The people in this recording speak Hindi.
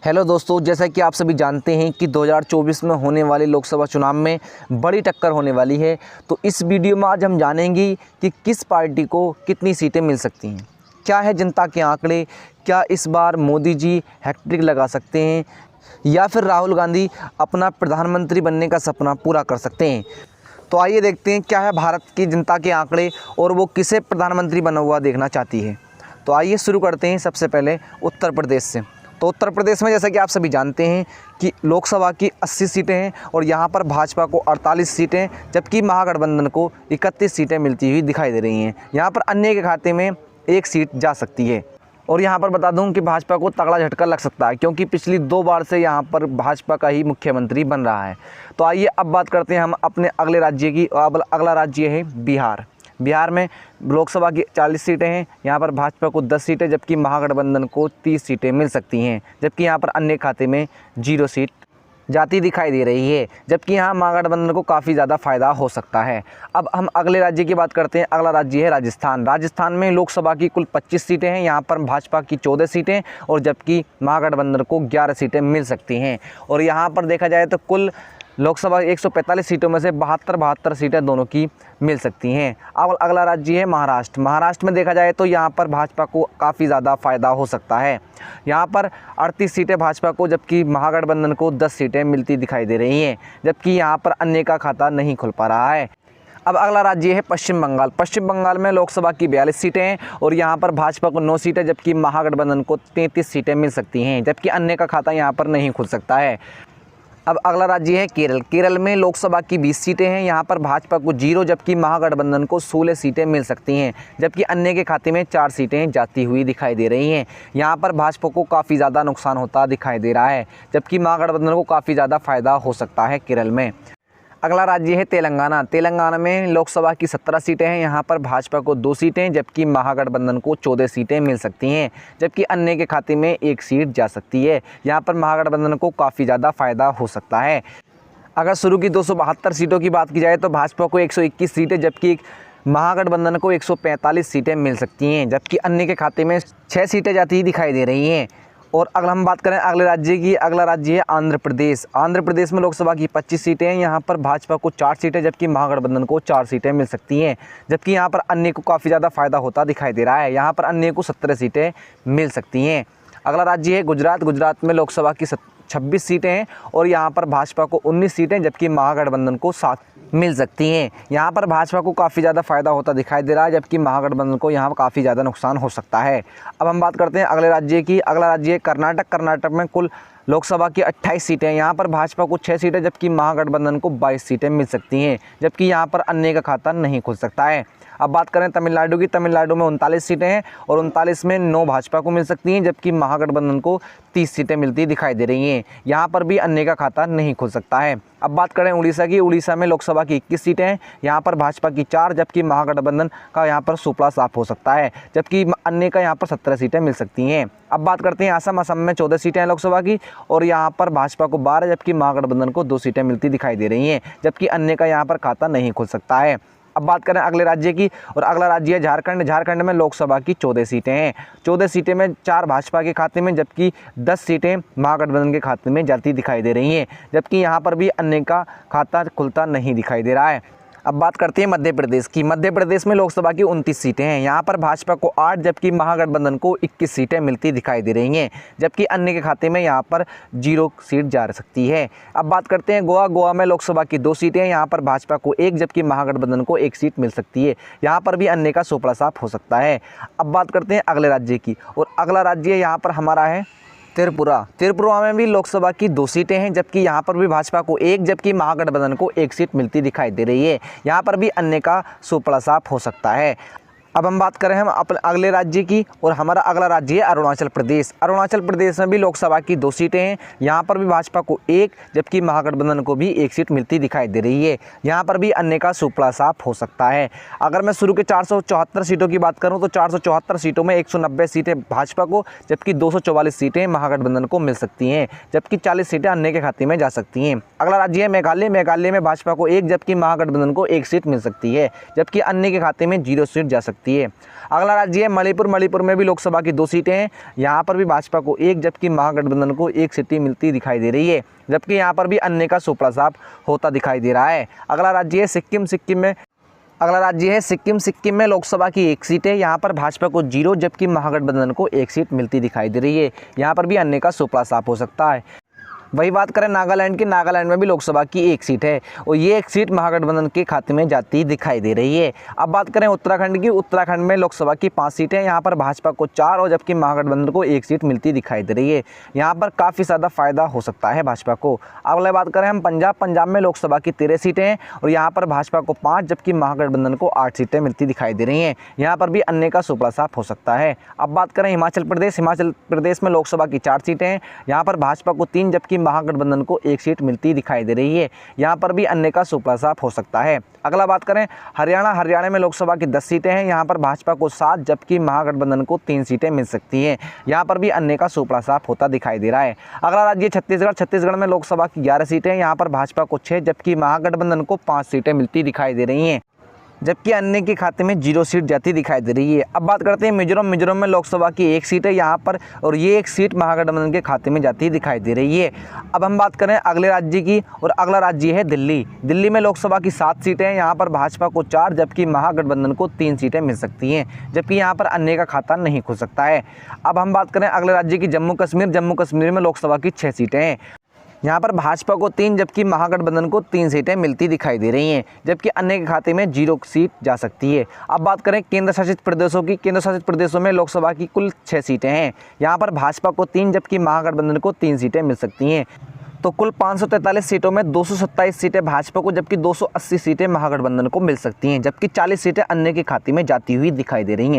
हेलो दोस्तों, जैसा कि आप सभी जानते हैं कि 2024 में होने वाले लोकसभा चुनाव में बड़ी टक्कर होने वाली है। तो इस वीडियो में आज हम जानेंगे कि किस पार्टी को कितनी सीटें मिल सकती हैं, क्या है जनता के आंकड़े, क्या इस बार मोदी जी हैट्रिक लगा सकते हैं या फिर राहुल गांधी अपना प्रधानमंत्री बनने का सपना पूरा कर सकते हैं। तो आइए देखते हैं क्या है भारत की जनता के आंकड़े और वो किसे प्रधानमंत्री बना हुआ देखना चाहती है। तो आइए शुरू करते हैं सबसे पहले उत्तर प्रदेश से। तो उत्तर प्रदेश में जैसा कि आप सभी जानते हैं कि लोकसभा की 80 सीटें हैं और यहाँ पर भाजपा को 48 सीटें जबकि महागठबंधन को 31 सीटें मिलती हुई दिखाई दे रही हैं। यहाँ पर अन्य के खाते में एक सीट जा सकती है। और यहाँ पर बता दूं कि भाजपा को तगड़ा झटका लग सकता है क्योंकि पिछली 2 बार से यहाँ पर भाजपा का ही मुख्यमंत्री बन रहा है। तो आइए अब बात करते हैं हम अपने अगले राज्य की। और अगला राज्य है बिहार। बिहार में लोकसभा की 40 सीटें हैं। यहाँ पर भाजपा को 10 सीटें जबकि महागठबंधन को 30 सीटें मिल सकती हैं, जबकि यहाँ पर अन्य खाते में 0 सीट जाती दिखाई दे रही है, जबकि यहाँ महागठबंधन को काफ़ी ज़्यादा फायदा हो सकता है। अब हम अगले राज्य की बात करते हैं। अगला राज्य है राजस्थान। राजस्थान में लोकसभा की कुल 25 सीटें हैं। यहाँ पर भाजपा की 14 सीटें और जबकि महागठबंधन को 11 सीटें मिल सकती हैं। और यहाँ पर देखा जाए तो कुल लोकसभा 145 सीटों में से 72 सीटें दोनों की मिल सकती हैं। अब अगला राज्य है महाराष्ट्र। महाराष्ट्र में देखा जाए तो यहाँ पर भाजपा को काफ़ी ज़्यादा फ़ायदा हो सकता है। यहाँ पर 38 सीटें भाजपा को जबकि महागठबंधन को 10 सीटें मिलती दिखाई दे रही हैं, जबकि यहाँ पर अन्य का खाता नहीं खुल पा रहा है। अब अगला राज्य है पश्चिम बंगाल। पश्चिम बंगाल में लोकसभा की 42 सीटें हैं और यहाँ पर भाजपा को 9 सीटें जबकि महागठबंधन को 33 सीटें मिल सकती हैं, जबकि अन्य का खाता यहाँ पर नहीं खुल सकता है। अब अगला राज्य है केरल। केरल में लोकसभा की 20 सीटें हैं। यहाँ पर भाजपा को 0 जबकि महागठबंधन को 16 सीटें मिल सकती हैं, जबकि अन्य के खाते में 4 सीटें जाती हुई दिखाई दे रही हैं। यहाँ पर भाजपा को काफ़ी ज़्यादा नुकसान होता दिखाई दे रहा है, जबकि महागठबंधन को काफ़ी ज़्यादा फायदा हो सकता है केरल में। अगला राज्य है तेलंगाना। तेलंगाना में लोकसभा की 17 सीटें हैं। यहाँ पर भाजपा को 2 सीटें जबकि महागठबंधन को 14 सीटें मिल सकती हैं, जबकि अन्य के खाते में 1 सीट जा सकती है। यहाँ पर महागठबंधन को काफ़ी ज़्यादा फायदा हो सकता है। अगर शुरू की 272 सीटों की बात की जाए तो भाजपा को 121 सीटें जबकि महागठबंधन को 145 सीटें मिल सकती हैं, जबकि अन्य के खाते में 6 सीटें जाती ही दिखाई दे रही हैं। और अगर हम बात करें अगले राज्य की, अगला राज्य है आंध्र प्रदेश। आंध्र प्रदेश में लोकसभा की 25 सीटें हैं। यहाँ पर भाजपा को 4 सीटें जबकि महागठबंधन को 4 सीटें मिल सकती हैं, जबकि यहाँ पर अन्य को काफ़ी ज़्यादा फायदा होता दिखाई दे रहा है। यहाँ पर अन्य को 17 सीटें मिल सकती हैं। अगला राज्य है गुजरात। गुजरात में लोकसभा की 26 सीटें हैं और यहाँ पर भाजपा को 19 सीटें जबकि महागठबंधन को 7 मिल सकती हैं। यहाँ पर भाजपा को काफ़ी ज़्यादा फायदा होता दिखाई दे रहा है, जबकि महागठबंधन को यहाँ काफ़ी ज़्यादा नुकसान हो सकता है। अब हम बात करते हैं अगले राज्य की। अगला राज्य है कर्नाटक। कर्नाटक में कुल लोकसभा की 28 सीटें हैं। यहाँ पर भाजपा को 6 सीटें जबकि महागठबंधन को 22 सीटें मिल सकती हैं, जबकि यहाँ पर अन्य का खाता नहीं खुल सकता है। अब बात करें तमिलनाडु की। तमिलनाडु में 39 सीटें हैं और 39 में 9 भाजपा को मिल सकती हैं, जबकि महागठबंधन को 30 सीटें मिलती दिखाई दे रही हैं। यहाँ पर भी अन्य का खाता नहीं खुल सकता है। अब बात करें उड़ीसा की। उड़ीसा में लोकसभा की 21 सीटें हैं। यहाँ पर भाजपा की 4 जबकि महागठबंधन का यहाँ पर सुपड़ा साफ हो सकता है, जबकि अन्य का यहाँ पर 17 सीटें मिल सकती हैं। अब बात करते हैं असम। असम में 14 सीटें हैं लोकसभा की और यहाँ पर भाजपा को 12 जबकि महागठबंधन को 2 सीटें मिलती दिखाई दे रही हैं, जबकि अन्य का यहाँ पर खाता नहीं खुल सकता है। अब बात करें अगले राज्य की और अगला राज्य है झारखंड। झारखंड में लोकसभा की 14 सीटें हैं। 14 सीटें में 4 भाजपा के खाते में जबकि 10 सीटें महागठबंधन के खाते में जाती दिखाई दे रही हैं, जबकि यहाँ पर भी अन्य का खाता खुलता नहीं दिखाई दे रहा है। अब बात करते हैं मध्य प्रदेश की। मध्य प्रदेश में लोकसभा की 29 सीटें हैं। यहाँ पर भाजपा को 8 जबकि महागठबंधन को 21 सीटें मिलती दिखाई दे रही हैं, जबकि अन्य के खाते में यहाँ पर 0 सीट जा सकती है। अब बात करते हैं गोवा। गोवा में लोकसभा की 2 सीटें हैं। यहाँ पर भाजपा को 1 जबकि महागठबंधन को 1 सीट मिल सकती है। यहाँ पर भी अन्य का सुपड़ा साफ हो सकता है। अब बात करते हैं अगले राज्य की और अगला राज्य यहाँ पर हमारा है त्रिपुरा। त्रिपुरा में भी लोकसभा की 2 सीटें हैं, जबकि यहाँ पर भी भाजपा को 1 जबकि महागठबंधन को 1 सीट मिलती दिखाई दे रही है। यहाँ पर भी अन्य का सुपड़ा साफ हो सकता है। अब हम बात करें हम अपने अगले राज्य की और हमारा अगला राज्य है अरुणाचल प्रदेश। अरुणाचल प्रदेश में भी लोकसभा की 2 सीटें हैं। यहाँ पर भी भाजपा को 1 जबकि महागठबंधन को भी 1 सीट मिलती दिखाई दे रही है। यहाँ पर भी अन्य का सुपड़ा साफ हो सकता है। अगर मैं शुरू के 474 सीटों की बात करूँ तो 474 सीटों में 190 सीटें भाजपा को जबकि 244 सीटें महागठबंधन को मिल सकती हैं, जबकि 40 सीटें अन्य के खाते में जा सकती हैं। अगला राज्य है मेघालय। मेघालय में भाजपा को 1 जबकि महागठबंधन को 1 सीट मिल सकती है, जबकि अन्य के खाते में 0 सीट जा सकती है। सकती है। अगला राज्य है मणिपुर। मणिपुर में भी लोकसभा की 2 सीटें हैं। यहाँ पर भी भाजपा को 1 जबकि महागठबंधन को 1 सीटें मिलती दिखाई दे रही है, जबकि यहाँ पर भी अन्य का सुपड़ा साफ होता दिखाई दे रहा है। अगला राज्य है सिक्किम। सिक्किम में लोकसभा की 1 सीट है। यहाँ पर भाजपा को 0 जबकि महागठबंधन को 1 सीट मिलती दिखाई दे रही है। यहाँ पर भी अन्य का सुपड़ा साफ हो सकता है। वही बात करें नागालैंड की। नागालैंड में भी लोकसभा की 1 सीट है और ये 1 सीट महागठबंधन के खाते में जाती दिखाई दे रही है। अब बात करें उत्तराखंड की। उत्तराखंड में लोकसभा की 5 सीटें हैं। यहाँ पर भाजपा को 4 और जबकि महागठबंधन को 1 सीट मिलती दिखाई दे रही है। यहाँ पर काफ़ी ज़्यादा फायदा हो सकता है भाजपा को। अगला बात करें हम पंजाब। पंजाब में लोकसभा की 13 सीटें हैं और यहाँ पर भाजपा को 5 जबकि महागठबंधन को 8 सीटें मिलती दिखाई दे रही हैं। यहाँ पर भी अन्य का सुपड़ा साफ हो सकता है। अब बात करें हिमाचल प्रदेश। हिमाचल प्रदेश में लोकसभा की 4 सीटें हैं। यहाँ पर भाजपा को 3 जबकि महागठबंधन को 1 सीट मिलती दिखाई दे रही है। यहाँ पर भी अन्य का सुपड़ा साफ हो सकता है। अगला बात करें हरियाणा। हरियाणा में लोकसभा की 10 सीटें हैं। यहाँ पर भाजपा को 7 जबकि महागठबंधन को 3 सीटें मिल सकती हैं। यहाँ पर भी अन्य का सुपड़ा साफ होता दिखाई दे रहा है। अगला राज्य छत्तीसगढ़। छत्तीसगढ़ में लोकसभा की 11 सीटें हैं। यहाँ पर भाजपा को 6 जबकि महागठबंधन को 5 सीटें मिलती दिखाई दे रही हैं, जबकि अन्य के खाते में 0 सीट जाती दिखाई दे रही है। अब बात करते हैं मिजोरम। मिजोरम में लोकसभा की 1 सीट है यहाँ पर और ये 1 सीट महागठबंधन के खाते में जाती दिखाई दे रही है। अब हम बात करें अगले राज्य की और अगला राज्य है दिल्ली। दिल्ली में लोकसभा की 7 सीटें हैं। यहाँ पर भाजपा को 4 जबकि महागठबंधन को 3 सीटें मिल सकती हैं, जबकि यहाँ पर अन्य का खाता नहीं खुल सकता है। अब हम बात करें अगले राज्य की जम्मू कश्मीर। जम्मू कश्मीर में लोकसभा की 6 सीटें हैं। यहाँ पर भाजपा को 3 जबकि महागठबंधन को 3 सीटें मिलती दिखाई दे रही हैं, जबकि अन्य के खाते में 0 सीट जा सकती है। अब बात करें केंद्र शासित प्रदेशों की। केंद्र शासित प्रदेशों में लोकसभा की कुल 6 सीटें हैं। यहाँ पर भाजपा को 3 जबकि महागठबंधन को 3 सीटें मिल सकती हैं। तो कुल 543 सीटों में 227 सीटें भाजपा को जबकि 280 सीटें महागठबंधन को मिल सकती हैं, जबकि 40 सीटें अन्य के खाते में जाती हुई दिखाई दे रही हैं।